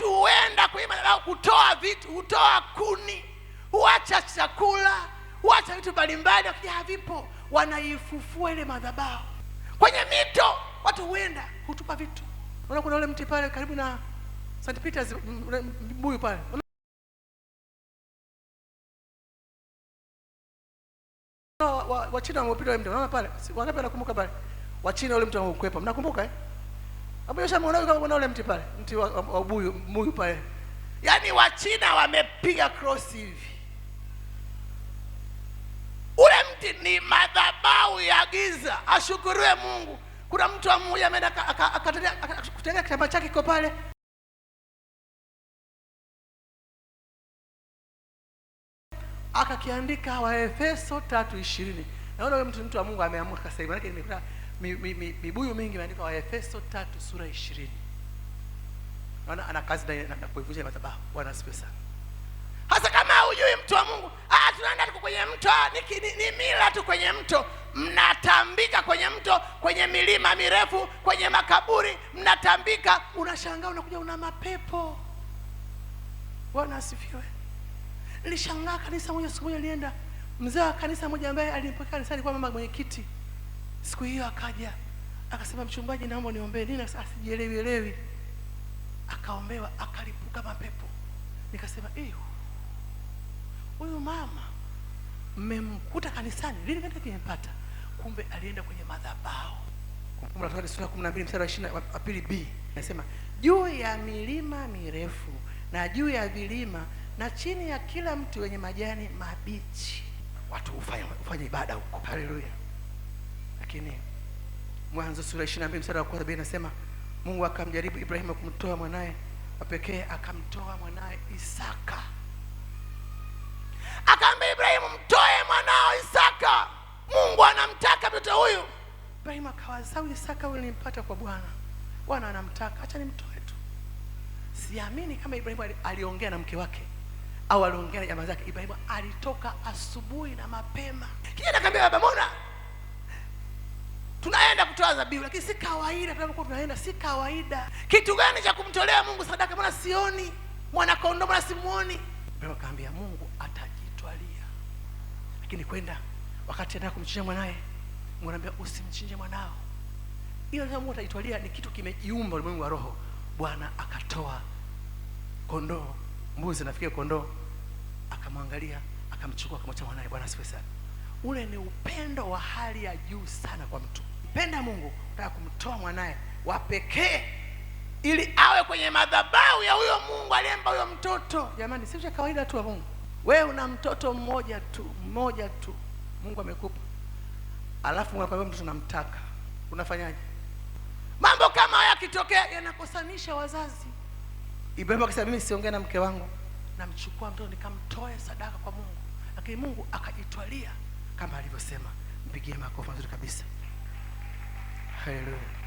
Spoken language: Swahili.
watu huenda kwenye madhabahu kutoa vitu, hutoa kuni, huacha chakula, huacha vitu mbalimbali, wakija havipo wanaifufua ile madhabahu. Kwenye mito watu huenda hutupa vitu. Unaona kuna ule mti pale karibu na St. Peter's, mbuyu pale. Wachina wamepita ule mti. Unaona pale? Wangapi wanakumbuka pale? Wachina ule mti wamekwepa. Mnakumbuka hapo yosha mwanao kama kuna ule mti pale, mti wa mbuyu pale. Yaani Wachina wamepiga cross hivi. Ule mti ni madhabahu ya giza. Ashukuriwe Mungu. Kuna mtu mmoja ameenda kutenga kitambaa chake kiko pale. Akakiandika Waefeso 3:20. Naona yule mtu wa Mungu ameamua sasa hivi. Maana nimekuta mibuyu mingi imeandikwa Waefeso 3:20. Naona ana kazi na kuivunja madhabahu. Bwana asifiwe sana. Hasa kama hujui mtu wa Mungu, tunaenda tu kwenye mto, ni mila tu kwenye mto. Mnatambika kwenye mto, kwenye milima mirefu, kwenye makaburi, mnatambika, unashangaa unakuja una mapepo. Bwana asifiwe. Nilishangaa kanisa moja, siku moja nilienda, mzee wa kanisa moja ambaye alinipokea kanisa alikuwa mama mwenyekiti. Siku hiyo akaja, akasema mchungaji, naomba niombee. Nini? Asijielewi. Akaombewa, akalipuka mapepo. Nikasema, huyu mama mmemkuta kanisani, lini kaenda kimempata? Kumbe alienda kwenye madhabahu. Kumbukumbu la Torati sura 12 mstari wa 22b. Nasema, juu ya milima mirefu na juu ya vilima na chini ya kila mti wenye majani mabichi watu ufanye ibada huko. Haleluya. Lakini Mwanzo sura 22 mstari wa 1 inasema, Mungu akamjaribu Ibrahimu kumtoa mwanae wa pekee, akamtoa mwanae Isaka. Akamwambia Ibrahimu, mtoe mwanao Isaka. Mungu anamtaka mtoto huyu. Ibrahimu akawaza, Isaka huyu nilimpata kwa Bwana. Bwana anamtaka, acha nimtoe tu. Siamini kama Ibrahimu aliongea na mke wake au aliongea na jamaa zake. Ibrahimu alitoka asubuhi na mapema. Kijana akamwambia, baba, mbona tunaenda kutoa dhabihu lakini si kawaida, tunapokuwa tunaenda si kawaida. Kitu gani cha kumtolea Mungu sadaka? Mbona sioni mwana kondoo, mbona simuoni? Ibrahimu akamwambia, Mungu atajitwalia. Lakini kwenda wakati anataka kumchinja mwanae, Mungu anamwambia, usimchinje mwanao. Hiyo ndio Mungu atajitwalia, ni kitu kimejiumba ulimwengu wa roho. Bwana akatoa kondoo, mbuzi, nafikiri kondoo, akamwangalia, akamchukua, akamwacha mwanae. Bwana asifiwe sana. Ule ni upendo wa hali ya juu sana kwa mtu. Penda Mungu, nataka kumtoa mwanae wa pekee ili awe kwenye madhabahu ya huyo Mungu aliyempa huyo mtoto. Jamani, si kawaida tu wa Mungu. Wewe una mtoto mmoja tu Mungu amekupa, alafu Mungu akwambia mtoto namtaka. Unafanyaje? Mambo kama haya yakitokea yanakosanisha wazazi. Ibrahimu akasema, mimi siongea na mke wangu, namchukua mtoto nikamtoe sadaka kwa Mungu. Lakini Mungu akajitwalia kama alivyosema. Mpigie makofi mazuri kabisa. Haleluya.